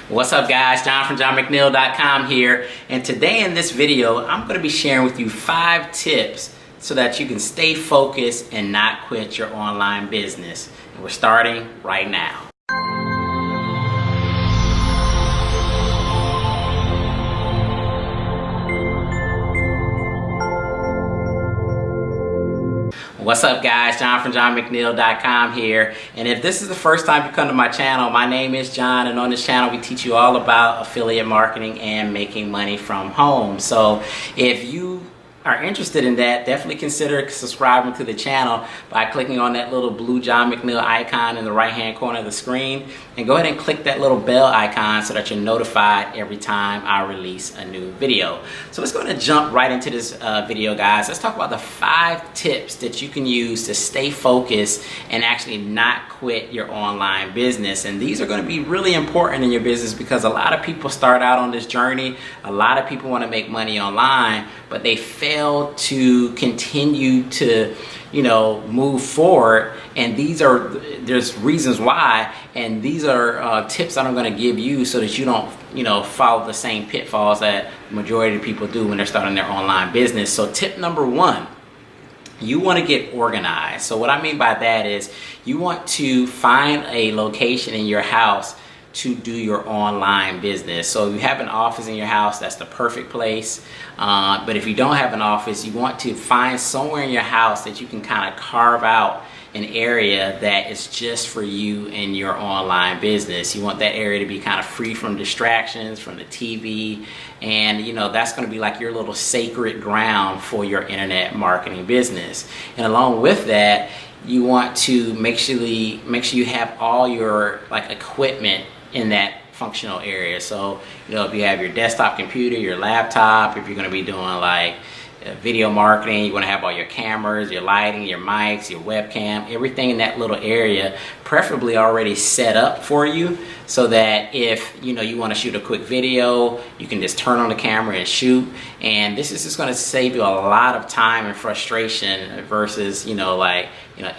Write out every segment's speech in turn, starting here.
What's up guys, John from JohnMcNeil.com here, and today in this video I'm going to be sharing with you 5 tips so that you can stay focused and not quit your online business. And we're starting right now. What's up guys, John from JohnMcNeil.com here, and if this is the first time you come to my channel, my name is John, and on this channel we teach you all about affiliate marketing and making money from home. So if you are interested in that, definitely consider subscribing to the channel by clicking on that little blue John McNeil icon in the right hand corner of the screen, and go ahead and click that little bell icon so that you're notified every time I release a new video. So let's go ahead and jump right into this video guys. Let's talk about the 5 tips that you can use to stay focused and actually not quit your online business. And these are going to be really important in your business because a lot of people start out on this journey. A lot of people want to make money online, but they fail to continue to move forward, and there's reasons why, and these are tips that I'm going to give you so that you don't follow the same pitfalls that the majority of people do when they're starting their online business. So tip number 1, you want to get organized. So what I mean by that is you want to find a location in your house to do your online business. So if you have an office in your house, that's the perfect place. But if you don't have an office, you want to find somewhere in your house that you can kind of carve out an area that is just for you and your online business. You want that area to be kind of free from distractions, from the TV, and that's going to be like your little sacred ground for your internet marketing business. And along with that, you want to make sure you have all your equipment in that functional area. So if you have your desktop computer, your laptop, if you're going to be doing video marketing, you want to have all your cameras, your lighting, your mics, your webcam, everything in that little area preferably already set up for you, so that if you want to shoot a quick video, you can just turn on the camera and shoot. And this is just going to save you a lot of time and frustration versus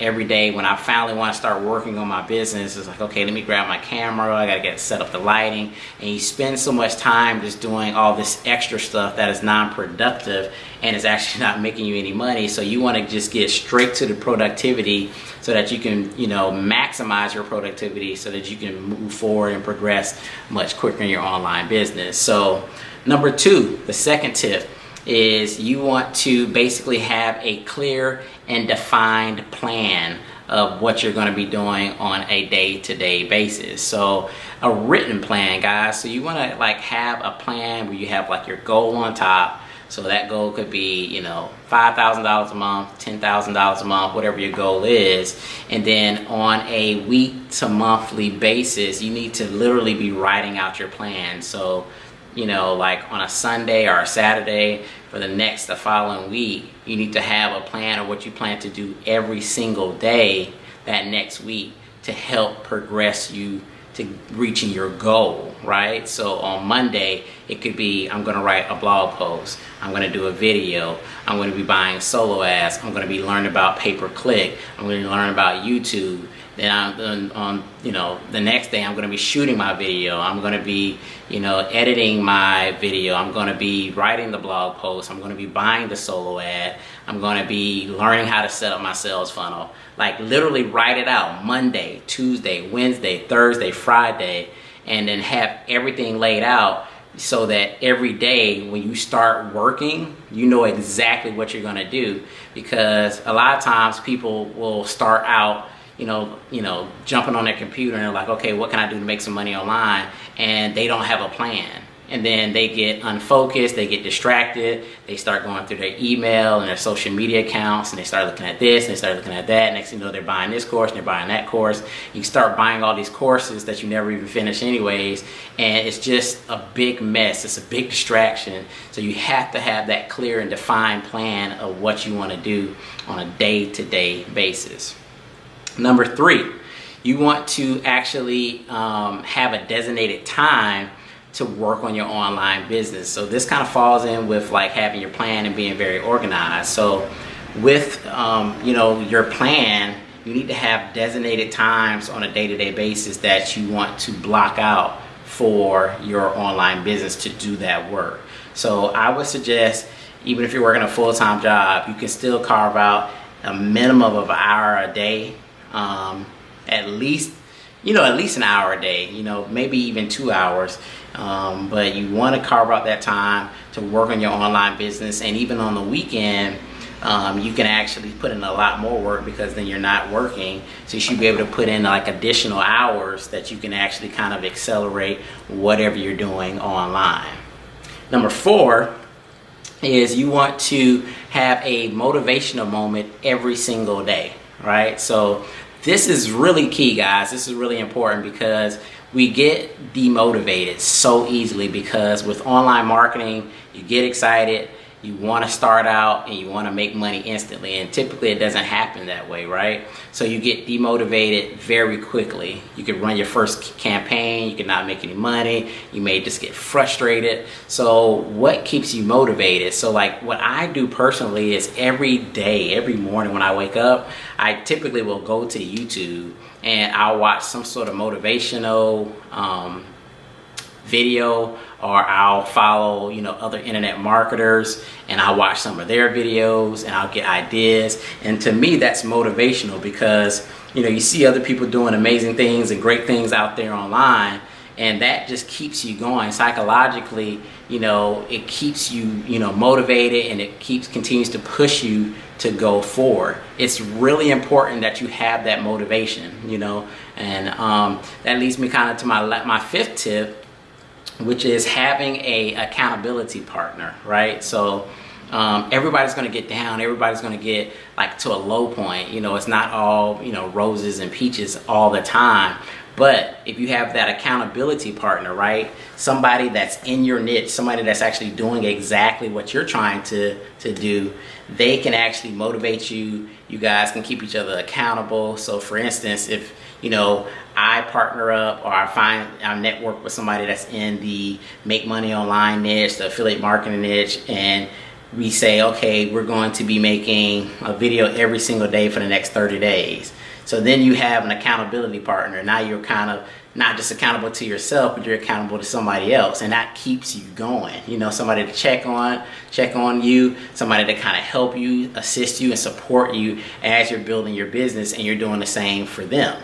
every day when I finally want to start working on my business, it's like, okay, let me grab my camera, I gotta get set up the lighting, and you spend so much time just doing all this extra stuff that is non-productive and is actually not making you any money. So you want to just get straight to the productivity so that you can maximize your productivity so that you can move forward and progress much quicker in your online business. So number 2, the second tip, is you want to basically have a clear and defined plan of what you're going to be doing on a day-to-day basis. So a written plan, guys. So you want to have a plan where you have your goal on top. So that goal could be $5,000 a month, $10,000 a month, whatever your goal is. And then on a week to monthly basis, you need to literally be writing out your plan. So on a Sunday or a Saturday for the following week, you need to have a plan of what you plan to do every single day that next week to help progress you to reaching your goal, right? So on Monday, it could be, I'm gonna write a blog post, I'm gonna do a video, I'm gonna be buying solo ads, I'm gonna be learning about pay-per-click, I'm gonna learn about YouTube. Then on the next day, I'm going to be shooting my video. I'm going to be editing my video. I'm going to be writing the blog post. I'm going to be buying the solo ad. I'm going to be learning how to set up my sales funnel. Literally write it out Monday, Tuesday, Wednesday, Thursday, Friday, and then have everything laid out so that every day when you start working, you know exactly what you're going to do. Because a lot of times people will start out jumping on their computer and they're like, okay, what can I do to make some money online? And they don't have a plan. And then they get unfocused, they get distracted, they start going through their email and their social media accounts, and they start looking at this and they start looking at that. Next thing you know, they're buying this course and they're buying that course. You start buying all these courses that you never even finish anyways, and it's just a big mess. It's a big distraction. So you have to have that clear and defined plan of what you want to do on a day-to-day basis. Number 3, you want to actually have a designated time to work on your online business. So this kind of falls in with having your plan and being very organized. So with your plan, you need to have designated times on a day-to-day basis that you want to block out for your online business to do that work. So I would suggest, even if you're working a full-time job, you can still carve out a minimum of an hour a day, at least an hour a day, maybe even 2 hours. But you want to carve out that time to work on your online business. And even on the weekend, you can actually put in a lot more work, because then you're not working. So you should be able to put in like additional hours that you can actually kind of accelerate whatever you're doing online. Number 4 is you want to have a motivational moment every single day, right? So this is really key, guys. This is really important, because we get demotivated so easily, because with online marketing, you get excited, you want to start out, and you want to make money instantly, and typically it doesn't happen that way, right? So you get demotivated very quickly. You could run your first campaign, you could not make any money, you may just get frustrated. So what keeps you motivated? So like what I do personally is every day, every morning when I wake up, I typically will go to YouTube and I'll watch some sort of motivational video, or I'll follow other internet marketers and I'll watch some of their videos and I'll get ideas. And to me, that's motivational, because you see other people doing amazing things and great things out there online, and that just keeps you going psychologically. It keeps you motivated, and it continues to push you to go forward. It's really important that you have that motivation, and that leads me kind of to my 5th tip, which is having a accountability partner, right? So everybody's going to get down, everybody's going to get like to a low point. It's not all roses and peaches all the time. But if you have that accountability partner, right, somebody that's in your niche, somebody that's actually doing exactly what you're trying to do, they can actually motivate you. You guys can keep each other accountable. So for instance, if I partner up, or I network with somebody that's in the make money online niche, the affiliate marketing niche, and we say, okay, we're going to be making a video every single day for the next 30 days. So then you have an accountability partner. Now you're kind of not just accountable to yourself, but you're accountable to somebody else, and that keeps you going. Somebody to check on you, somebody to kind of help you, assist you, and support you as you're building your business, and you're doing the same for them.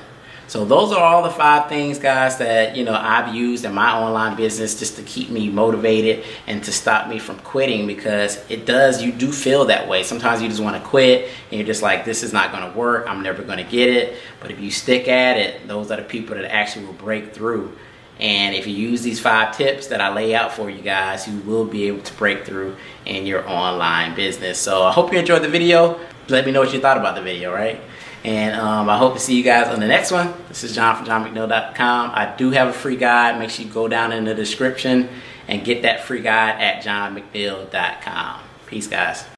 So those are all the 5 things, guys, that I've used in my online business just to keep me motivated and to stop me from quitting, because you do feel that way. Sometimes you just want to quit and you're just like, this is not going to work, I'm never going to get it. But if you stick at it, those are the people that actually will break through. And if you use these 5 tips that I lay out for you guys, you will be able to break through in your online business. So I hope you enjoyed the video. Let me know what you thought about the video, right? And I hope to see you guys on the next one. This is John from JohnMcNeil.com. I do have a free guide. Make sure you go down in the description and get that free guide at JohnMcNeil.com. Peace, guys.